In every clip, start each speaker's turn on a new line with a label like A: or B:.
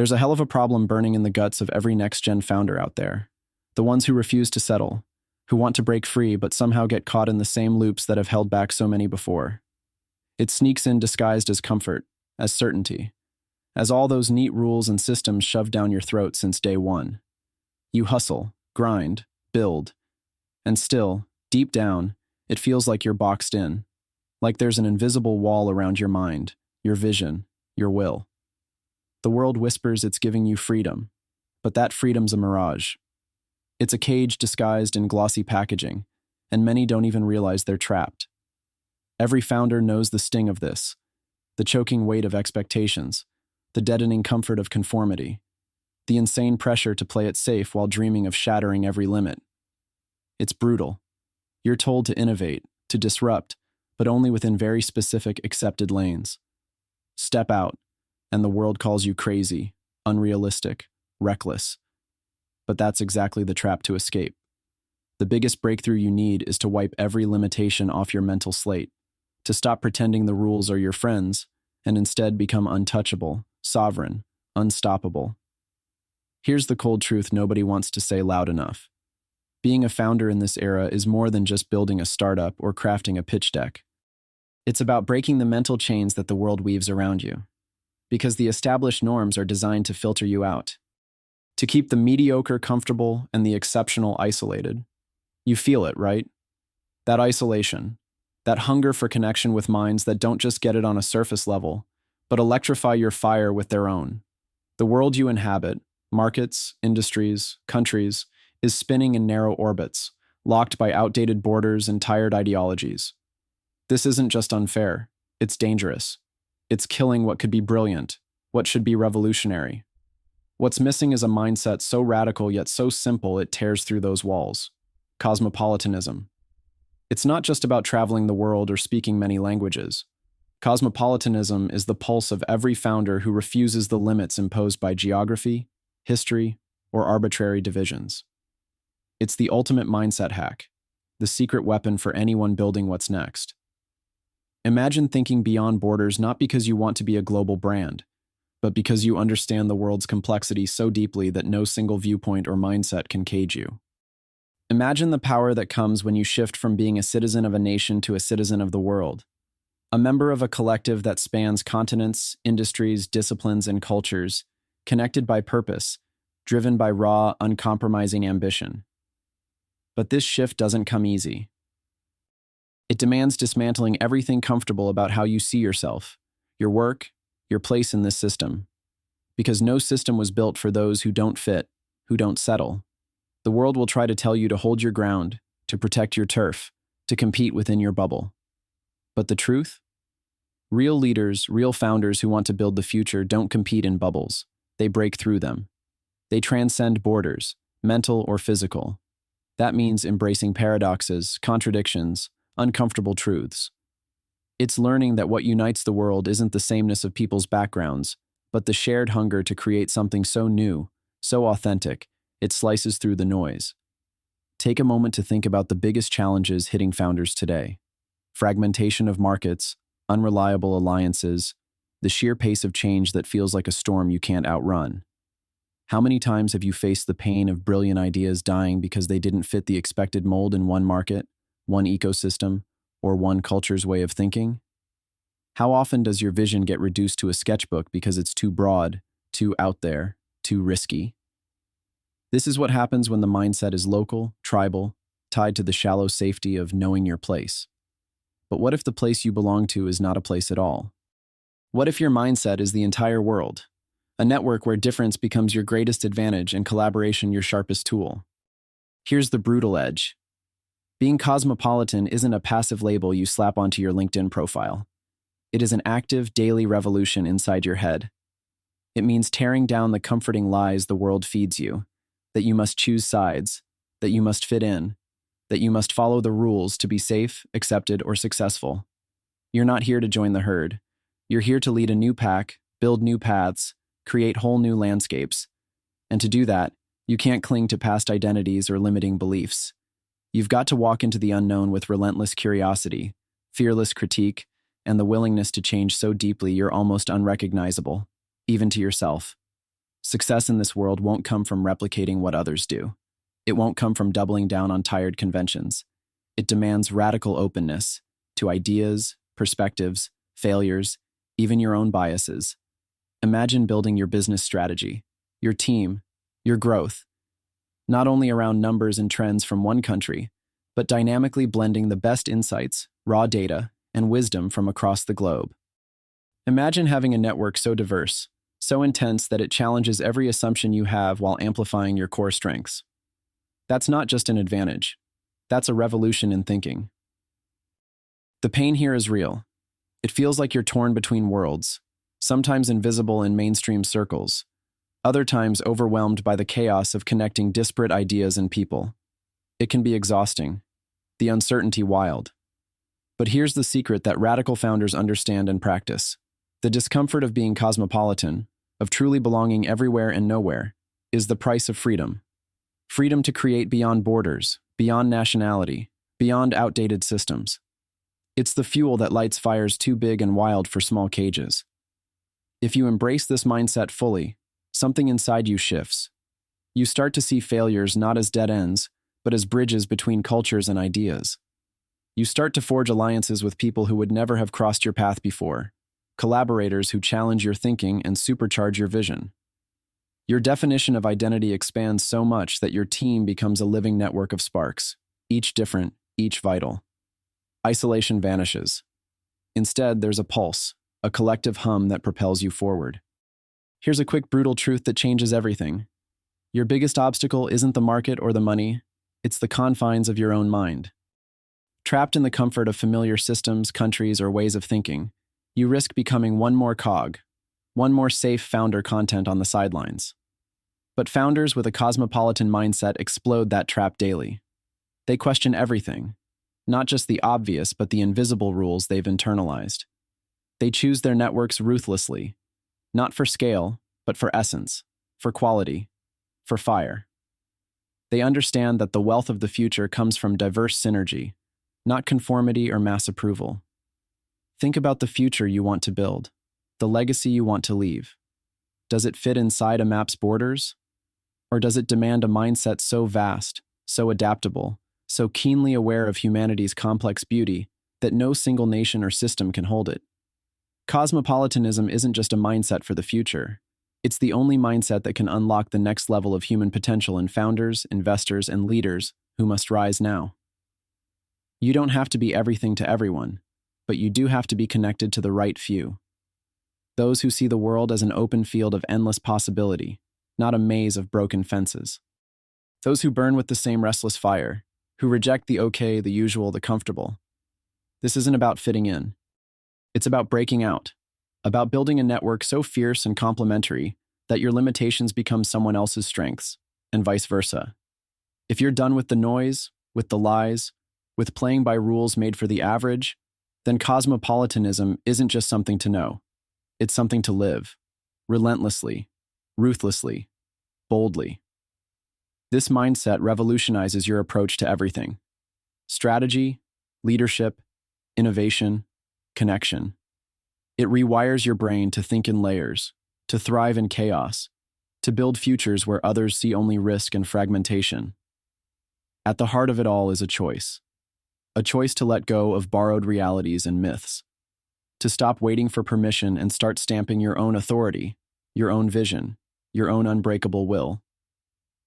A: There's a hell of a problem burning in the guts of every next-gen founder out there. The ones who refuse to settle, who want to break free but somehow get caught in the same loops that have held back so many before. It sneaks in disguised as comfort, as certainty, as all those neat rules and systems shoved down your throat since day one. You hustle, grind, build, and still, deep down, it feels like you're boxed in, like there's an invisible wall around your mind, your vision, your will. The world whispers it's giving you freedom, but that freedom's a mirage. It's a cage disguised in glossy packaging, and many don't even realize they're trapped. Every founder knows the sting of this, the choking weight of expectations, the deadening comfort of conformity, the insane pressure to play it safe while dreaming of shattering every limit. It's brutal. You're told to innovate, to disrupt, but only within very specific accepted lanes. Step out, and the world calls you crazy, unrealistic, reckless. But that's exactly the trap to escape. The biggest breakthrough you need is to wipe every limitation off your mental slate, to stop pretending the rules are your friends, and instead become untouchable, sovereign, unstoppable. Here's the cold truth nobody wants to say loud enough. Being a founder in this era is more than just building a startup or crafting a pitch deck. It's about breaking the mental chains that the world weaves around you. Because the established norms are designed to filter you out. To keep the mediocre comfortable and the exceptional isolated. You feel it, right? That isolation. That hunger for connection with minds that don't just get it on a surface level, but electrify your fire with their own. The world you inhabit, markets, industries, countries, is spinning in narrow orbits, locked by outdated borders and tired ideologies. This isn't just unfair, it's dangerous. It's killing what could be brilliant, what should be revolutionary. What's missing is a mindset so radical yet so simple it tears through those walls. Cosmopolitanism. It's not just about traveling the world or speaking many languages. Cosmopolitanism is the pulse of every founder who refuses the limits imposed by geography, history, or arbitrary divisions. It's the ultimate mindset hack, the secret weapon for anyone building what's next. Imagine thinking beyond borders not because you want to be a global brand, but because you understand the world's complexity so deeply that no single viewpoint or mindset can cage you. Imagine the power that comes when you shift from being a citizen of a nation to a citizen of the world, a member of a collective that spans continents, industries, disciplines, and cultures, connected by purpose, driven by raw, uncompromising ambition. But this shift doesn't come easy. It demands dismantling everything comfortable about how you see yourself, your work, your place in this system. Because no system was built for those who don't fit, who don't settle. The world will try to tell you to hold your ground, to protect your turf, to compete within your bubble. But the truth? Real leaders, real founders who want to build the future don't compete in bubbles. They break through them. They transcend borders, mental or physical. That means embracing paradoxes, contradictions, uncomfortable truths. It's learning that what unites the world isn't the sameness of people's backgrounds, but the shared hunger to create something so new, so authentic, it slices through the noise. Take a moment to think about the biggest challenges hitting founders today. Fragmentation of markets, unreliable alliances, the sheer pace of change that feels like a storm you can't outrun. How many times have you faced the pain of brilliant ideas dying because they didn't fit the expected mold in one market, one ecosystem, or one culture's way of thinking? How often does your vision get reduced to a sketchbook because it's too broad, too out there, too risky? This is what happens when the mindset is local, tribal, tied to the shallow safety of knowing your place. But what if the place you belong to is not a place at all? What if your mindset is the entire world? A network where difference becomes your greatest advantage and collaboration your sharpest tool. Here's the brutal edge. Being cosmopolitan isn't a passive label you slap onto your LinkedIn profile. It is an active, daily revolution inside your head. It means tearing down the comforting lies the world feeds you, that you must choose sides, that you must fit in, that you must follow the rules to be safe, accepted, or successful. You're not here to join the herd. You're here to lead a new pack, build new paths, create whole new landscapes. And to do that, you can't cling to past identities or limiting beliefs. You've got to walk into the unknown with relentless curiosity, fearless critique, and the willingness to change so deeply you're almost unrecognizable, even to yourself. Success in this world won't come from replicating what others do. It won't come from doubling down on tired conventions. It demands radical openness to ideas, perspectives, failures, even your own biases. Imagine building your business strategy, your team, your growth, not only around numbers and trends from one country, but dynamically blending the best insights, raw data, and wisdom from across the globe. Imagine having a network so diverse, so intense that it challenges every assumption you have while amplifying your core strengths. That's not just an advantage. That's a revolution in thinking. The pain here is real. It feels like you're torn between worlds, sometimes invisible in mainstream circles, other times overwhelmed by the chaos of connecting disparate ideas and people. It can be exhausting, the uncertainty wild. But here's the secret that radical founders understand and practice. The discomfort of being cosmopolitan, of truly belonging everywhere and nowhere, is the price of freedom. Freedom to create beyond borders, beyond nationality, beyond outdated systems. It's the fuel that lights fires too big and wild for small cages. If you embrace this mindset fully, something inside you shifts. You start to see failures not as dead ends, but as bridges between cultures and ideas. You start to forge alliances with people who would never have crossed your path before, collaborators who challenge your thinking and supercharge your vision. Your definition of identity expands so much that your team becomes a living network of sparks, each different, each vital. Isolation vanishes. Instead, there's a pulse, a collective hum that propels you forward. Here's a quick, brutal truth that changes everything. Your biggest obstacle isn't the market or the money, it's the confines of your own mind. Trapped in the comfort of familiar systems, countries, or ways of thinking, you risk becoming one more cog, one more safe founder content on the sidelines. But founders with a cosmopolitan mindset explode that trap daily. They question everything, not just the obvious, but the invisible rules they've internalized. They choose their networks ruthlessly, not for scale, but for essence, for quality, for fire. They understand that the wealth of the future comes from diverse synergy, not conformity or mass approval. Think about the future you want to build, the legacy you want to leave. Does it fit inside a map's borders? Or does it demand a mindset so vast, so adaptable, so keenly aware of humanity's complex beauty that no single nation or system can hold it? Cosmopolitanism isn't just a mindset for the future. It's the only mindset that can unlock the next level of human potential in founders, investors, and leaders who must rise now. You don't have to be everything to everyone, but you do have to be connected to the right few. Those who see the world as an open field of endless possibility, not a maze of broken fences. Those who burn with the same restless fire, who reject the okay, the usual, the comfortable. This isn't about fitting in. It's about breaking out, about building a network so fierce and complementary that your limitations become someone else's strengths, and vice versa. If you're done with the noise, with the lies, with playing by rules made for the average, then cosmopolitanism isn't just something to know. It's something to live, relentlessly, ruthlessly, boldly. This mindset revolutionizes your approach to everything: strategy, leadership, innovation, connection. It rewires your brain to think in layers, to thrive in chaos, to build futures where others see only risk and fragmentation. At the heart of it all is a choice to let go of borrowed realities and myths, to stop waiting for permission and start stamping your own authority, your own vision, your own unbreakable will,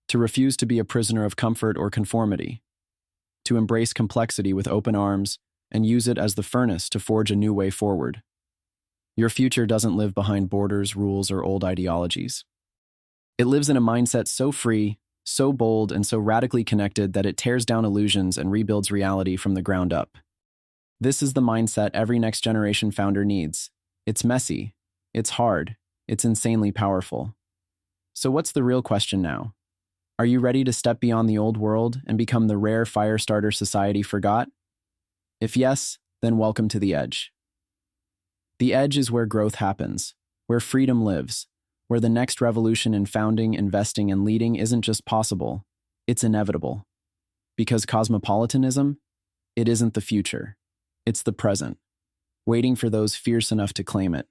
A: to refuse to be a prisoner of comfort or conformity, to embrace complexity with open arms and use it as the furnace to forge a new way forward. Your future doesn't live behind borders, rules, or old ideologies. It lives in a mindset so free, so bold, and so radically connected that it tears down illusions and rebuilds reality from the ground up. This is the mindset every next generation founder needs. It's messy, it's hard, it's insanely powerful. So what's the real question now? Are you ready to step beyond the old world and become the rare fire starter society forgot? If yes, then welcome to the edge. The edge is where growth happens, where freedom lives, where the next revolution in founding, investing, and leading isn't just possible, it's inevitable. Because cosmopolitanism, it isn't the future, it's the present, waiting for those fierce enough to claim it.